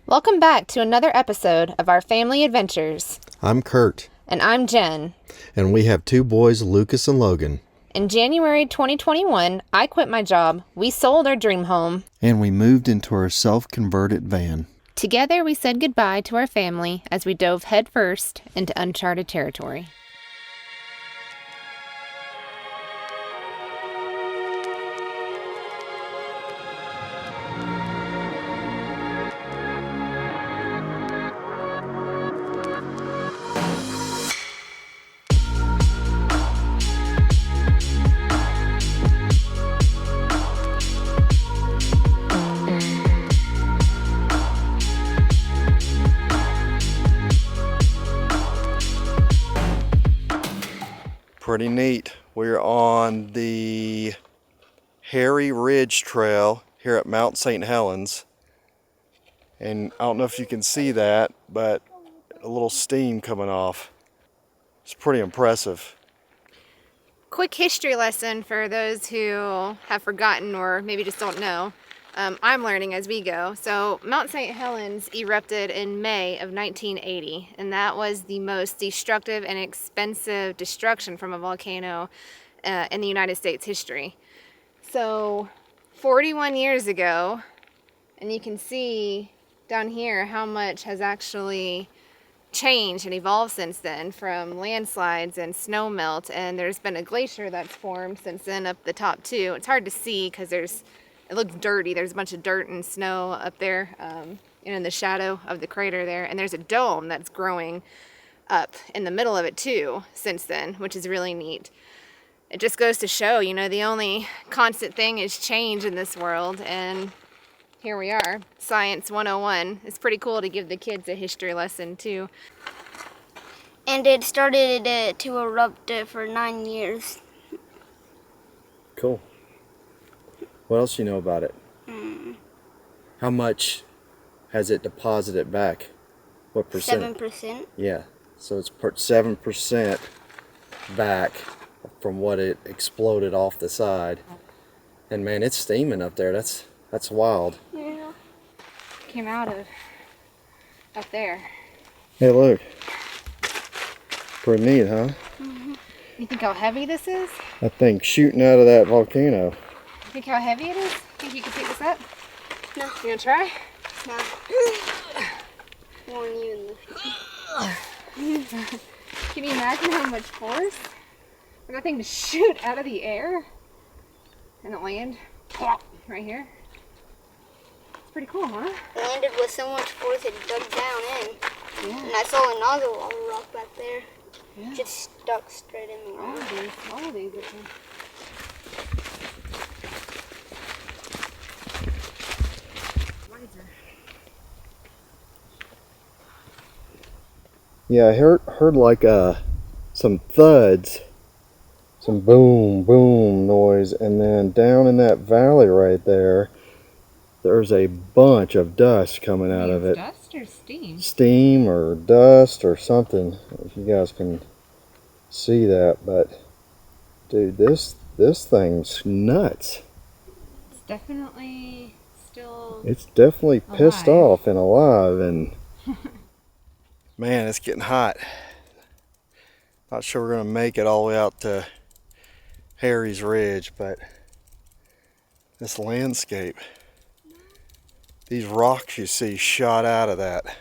Welcome back to another episode of our family adventures. I'm Kurt. And I'm Jen. And we have two boys, Lucas and Logan. In January 2021, I quit my job, we sold our dream home, and we moved into our self-converted van. Together we said goodbye to our family as we dove headfirst into uncharted territory. Pretty neat. We're on the Hairy Ridge Trail here at Mount St Helens. And I don't know if you can see that, but a little steam coming off. It's pretty impressive. Quick history lesson for those who have forgotten or maybe just don't know. I'm learning as we go. So Mount St Helens erupted in May of 1980, and that was the most destructive and expensive destruction from a volcano in the United States history. So 41 years ago, and you can see down here how much has actually changed and evolved since then, from landslides and snow melt, and there's been a glacier that's formed since then up the top too. It's hard to see because it looks dirty. There's a bunch of dirt and snow up there in the shadow of the crater there, and there's a dome that's growing up in the middle of it too since then, which is really neat. It just goes to show, you know, the only constant thing is change in this world, and here we are. Science 101. It's pretty cool to give the kids a history lesson too. And it started to erupt for 9 years. Cool. What else do you know about it? How much has it deposited back? What percent? 7%. Yeah, so it's 7% back from what it exploded off the side. And man, it's steaming up there. That's wild. Yeah. Came out of up there. Hey, look. Pretty neat, huh? You think how heavy this is? I think shooting out of that volcano. Think how heavy it is? Think you can pick this up? No. You gonna try? No. Warn you in the Can you imagine how much force for that thing to shoot out of the air and it land right here? It's pretty cool, huh? It landed with so much force it dug down in. Yeah. And I saw another rock back there. Yeah. Just stuck straight in the All rock. of these. Yeah, I heard like some thuds, some boom, boom noise, and then down in that valley right there, there's a bunch of dust coming out of it. Dust or steam? Steam or dust or something, if you guys can see that, but dude, this thing's nuts. It's definitely still... It's definitely pissed alive. off and alive, and man, it's getting hot. Not sure we're gonna make it all the way out to Harry's Ridge, but this landscape, these rocks you see shot out of that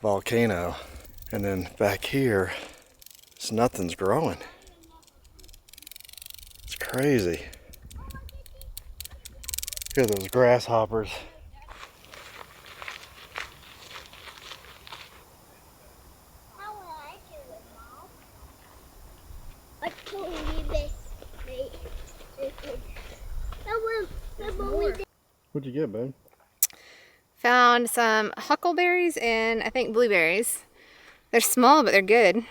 volcano, and then back here, nothing's growing. It's crazy. Look at those grasshoppers. What'd you get, babe? Found some huckleberries and I think blueberries. They're small, but they're good.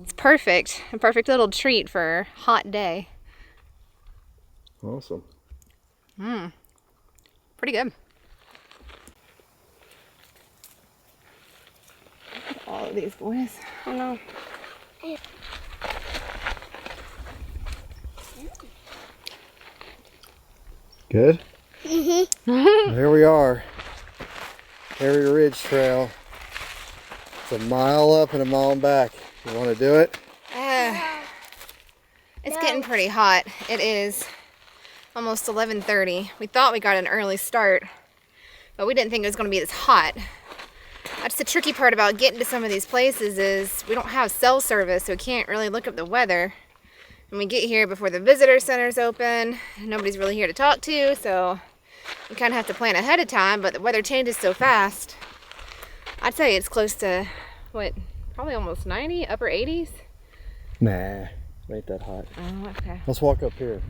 It's perfect. A perfect little treat for a hot day. Awesome. Pretty good. All of these boys. Oh no. Good? Here we are. Hairy Ridge Trail. It's a mile up and a mile back. You want to do it? It's getting pretty hot. It is almost 11:30. We thought we got an early start, but we didn't think it was going to be this hot. That's the tricky part about getting to some of these places is we don't have cell service, so we can't really look up the weather. And we get here before the visitor center's open. Nobody's really here to talk to, so you kind of have to plan ahead of time, but the weather changes so fast. I'd say it's close to, what, probably almost 90, upper 80s? Nah, it ain't that hot. Oh, okay. Let's walk up here.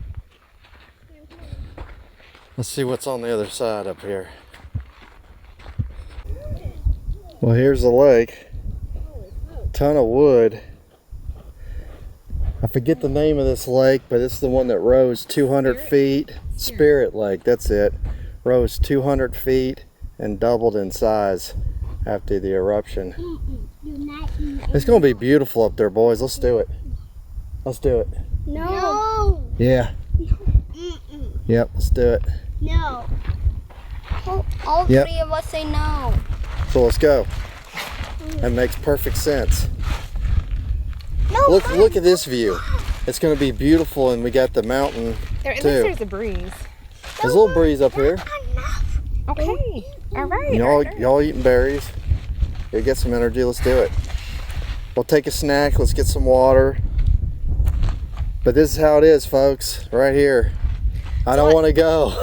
Let's see what's on the other side up here. Well, here's the lake. Ton of wood. I forget the name of this lake, but it's the one that rose 200 feet. Spirit Lake, that's it. Rose 200 feet and doubled in size after the eruption. It's gonna be beautiful up there, boys. Let's do it. Let's do it. No. Yeah. Yep, let's do it. No. All Yep. three of us say no. So let's go. That makes perfect sense. No. Look at this view. It's gonna be beautiful, and we got the mountain At least too. there's a breeze. There's a little breeze up here. Okay. All right. Y'all eating berries. Yeah, get some energy. Let's do it. We'll take a snack. Let's get some water. But this is how it is, folks. Right here. I don't want to go.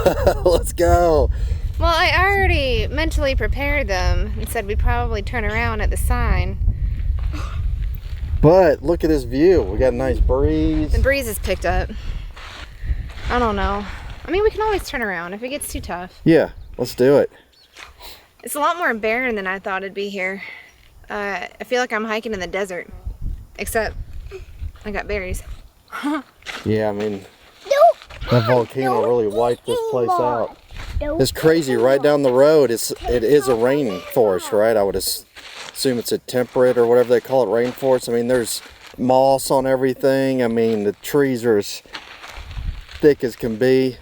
Let's go. Well, I already mentally prepared them and said we'd probably turn around at the sign. But look at this view. We got a nice breeze. The breeze has picked up. I don't know. I mean, we can always turn around if it gets too tough. Yeah, let's do it. It's a lot more barren than I thought it'd be here. I feel like I'm hiking in the desert. Except I got berries. Yeah, I mean, that volcano really wiped this place out. It's crazy. Right down the road, it is a rainforest, right? I would assume it's a temperate or whatever they call it, rainforest. I mean, there's moss on everything. I mean, the trees are as thick as can be.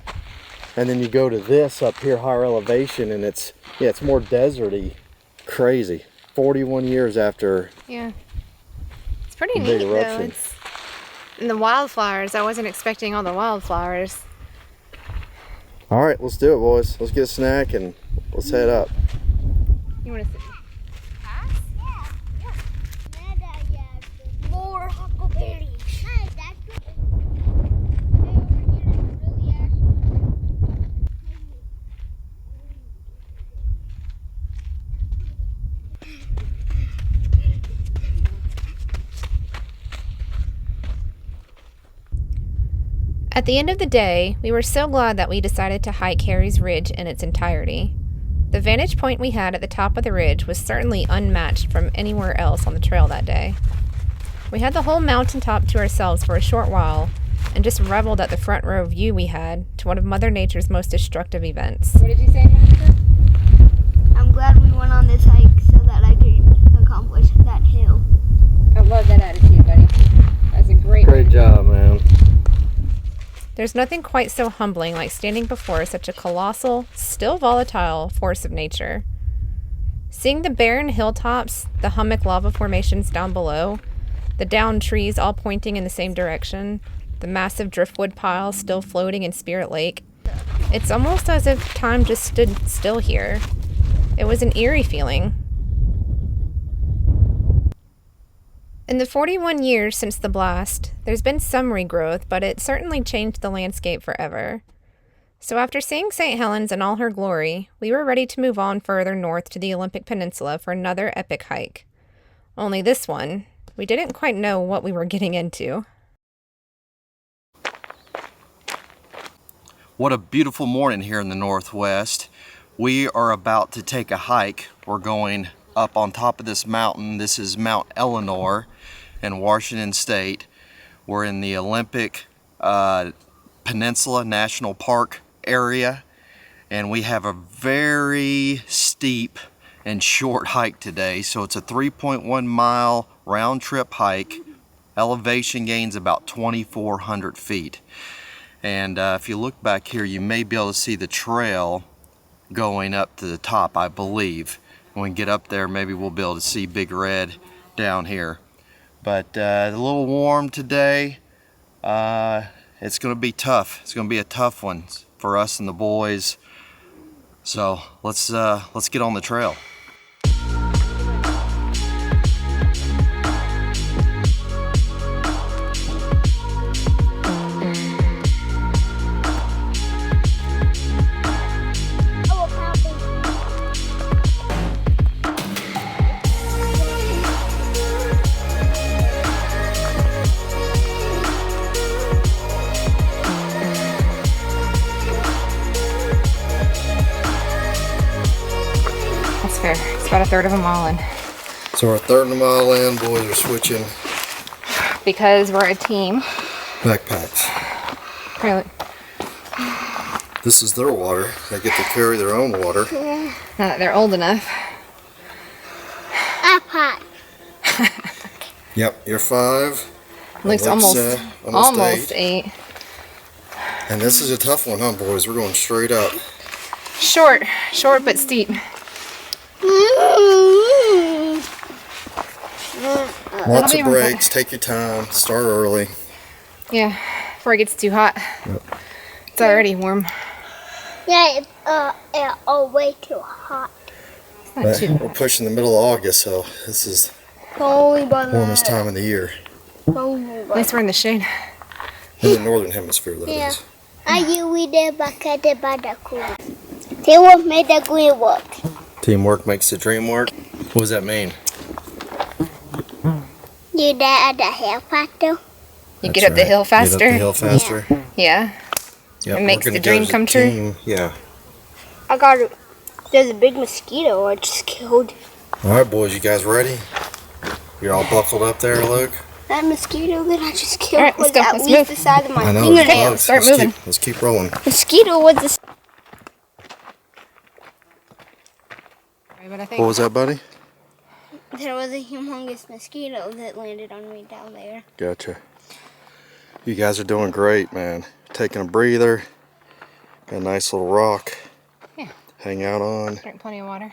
And then you go to this up here, higher elevation, and it's more deserty. Crazy. 41 years after. Yeah. It's pretty Big neat, though. eruption. And the wildflowers. I wasn't expecting all the wildflowers. All right, let's do it, boys. Let's get a snack and let's head up. You want to sit? More huckleberries. At the end of the day, we were so glad that we decided to hike Harry's Ridge in its entirety. The vantage point we had at the top of the ridge was certainly unmatched from anywhere else on the trail that day. We had the whole mountaintop to ourselves for a short while and just reveled at the front row view we had to one of Mother Nature's most destructive events. What did you say, Monica? I'm glad we went on this hike so that I could accomplish that hill. I love that attitude, buddy. That's a Great job, man. There's nothing quite so humbling like standing before such a colossal, still volatile force of nature. Seeing the barren hilltops, the hummock lava formations down below, the downed trees all pointing in the same direction, the massive driftwood piles still floating in Spirit Lake, it's almost as if time just stood still here. It was an eerie feeling. In the 41 years since the blast, there's been some regrowth, but it certainly changed the landscape forever. So after seeing St Helens in all her glory, we were ready to move on further north to the Olympic Peninsula for another epic hike. Only this one, we didn't quite know what we were getting into. What a beautiful morning here in the Northwest. We are about to take a hike. We're going up on top of this mountain. This is Mount ELLINOR in Washington State. We're in the Olympic Peninsula National Park area, and we have a very steep and short hike today. So it's a 3.1 mile round trip hike. Elevation gains about 2,400 feet. And if you look back here, you may be able to see the trail going up to the top, I believe. when we get up there, maybe we'll be able to see Big Red down here. But a little warm today. It's going to be tough. It's going to be a tough one for us and the boys. So let's get on the trail. That's fair. It's about a third of a mile in. So we're a third of a mile in. Boys are switching Because we're a team. backpacks. Really. This is their water. They get to carry their own water. Now that they're old enough. iPod. Yep, you're 5. Luke's Luke's, almost 8. And this is a tough one, huh, boys? We're going straight up. Short but steep. Lots of be breaks. Take your time. Start early. Yeah, before it gets too hot. Yep. It's already warm. Yeah, it's way too hot. It's not But too. we're pushing the middle of August, so this is Only by the warmest time of the year. At least we're in the shade. In the northern hemisphere, that Yeah. is. Teamwork made the green work. Teamwork makes the dream work. What does that mean? You dad at the hair factor. You get up the hill faster. Get up the hill faster. Yeah. Yep, It makes we're gonna the dream go as a come true. team. Yeah. There's a big mosquito I just killed. All right, boys, you guys ready? You're all buckled up there, Luke? That mosquito that I just killed Alright, let's was go, at let's least move. the size of my I know. fingernail. Let's start moving. Let's keep rolling. Mosquito was the But I think What was that, buddy? There was a humongous mosquito that landed on me down there. Gotcha. You guys are doing great, man. Taking a breather. Got a nice little rock. Yeah. Hang out on. drink plenty of water.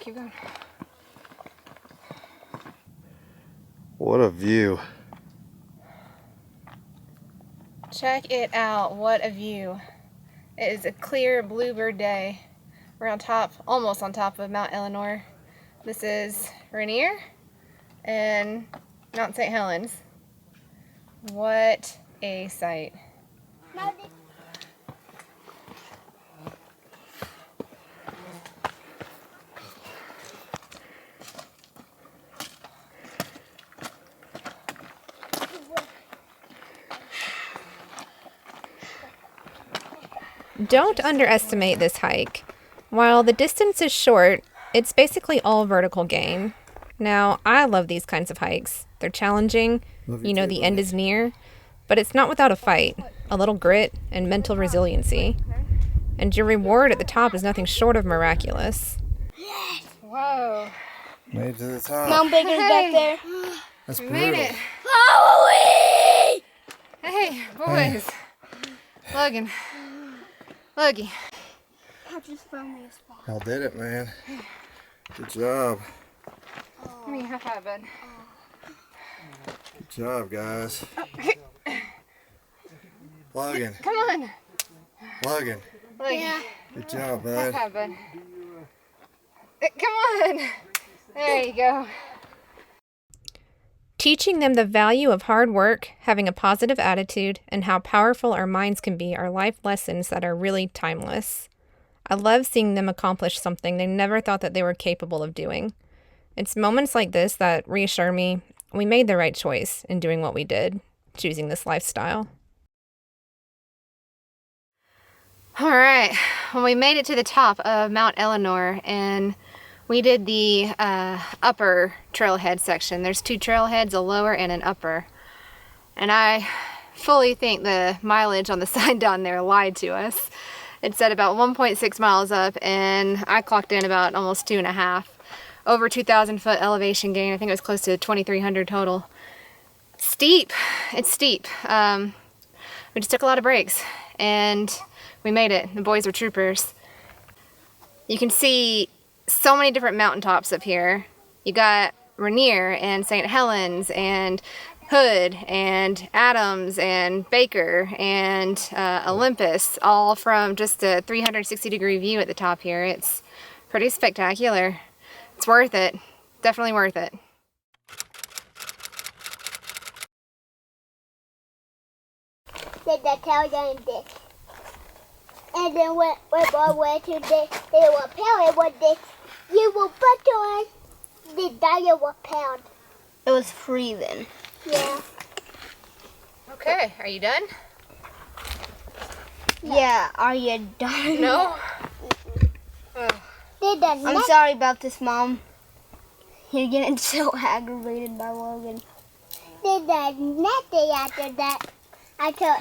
Keep going. What a view. Check it out. What a view. It is a clear bluebird day. We're on top, almost on top of Mount ELLINOR. This is Rainier and Mount St Helens. What a sight. Don't underestimate this hike. While the distance is short, it's basically all vertical gain. Now, I love these kinds of hikes. They're challenging, you know the end is near, but it's not without a fight, a little grit, and mental resiliency. And your reward at the top is nothing short of miraculous. Whoa. Made it to the top. Mount Baker's back there. That's We brutal. made it. Howie! Hey, boys. Logan. Logie. I just found me a spot. Y'all did it, man. Good job. Give me a high five, bud. Good job, guys. Logan. Come on. Logan. Logie. Yeah. Good job, High bud. five, bud. Come on. There you go. Teaching them the value of hard work, having a positive attitude, and how powerful our minds can be are life lessons that are really timeless. I love seeing them accomplish something they never thought that they were capable of doing. It's moments like this that reassure me we made the right choice in doing what we did, choosing this lifestyle. All right, well, we made it to the top of Mount ELLINOR, and we did the upper trailhead section. There's two trailheads, a lower and an upper. And I fully think the mileage on the sign down there lied to us. It said about 1.6 miles up, and I clocked in about almost 2.5. Over 2,000 foot elevation gain. I think it was close to 2,300 total. Steep. It's steep. We just took a lot of breaks, and We made it. The boys were troopers. You can see so many different mountaintops up here. You got Rainier and St Helens and Hood and Adams and Baker and Olympus, all from just a 360-degree view at the top here. It's pretty spectacular. It's worth it. Definitely worth it. Did I tell them this? And then when I went to this, they were pound. It was this. You will put on the diet was pound. It was free then. Yeah. Okay, are you done? Yeah, are you done? No? I'm sorry about this, Mom. You're getting so aggravated by Logan. Did that nothing after that? I told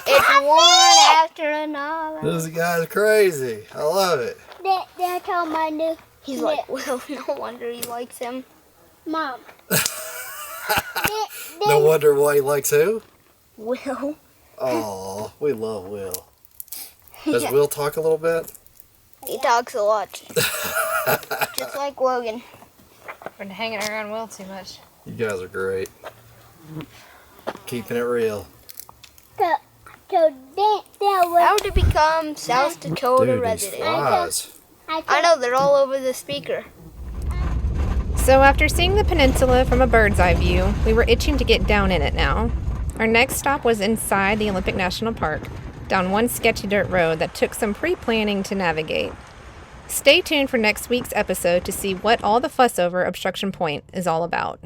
it's one after another. This guy's crazy. I love it. They told my new. He's like, well, no wonder he likes him. Mom. No wonder why he likes who? Will. Oh, we love Will. Does Will talk a little bit? He talks a lot. Just like Logan. Been hanging around Will too much. You guys are great. Keeping it real. How to become South Dakota Dude, these resident. flies. I know, they're all over the speaker. So after seeing the peninsula from a bird's eye view, we were itching to get down in it now. Our next stop was inside the Olympic National Park, down one sketchy dirt road that took some pre-planning to navigate. Stay tuned for next week's episode to see what all the fuss over Obstruction Point is all about.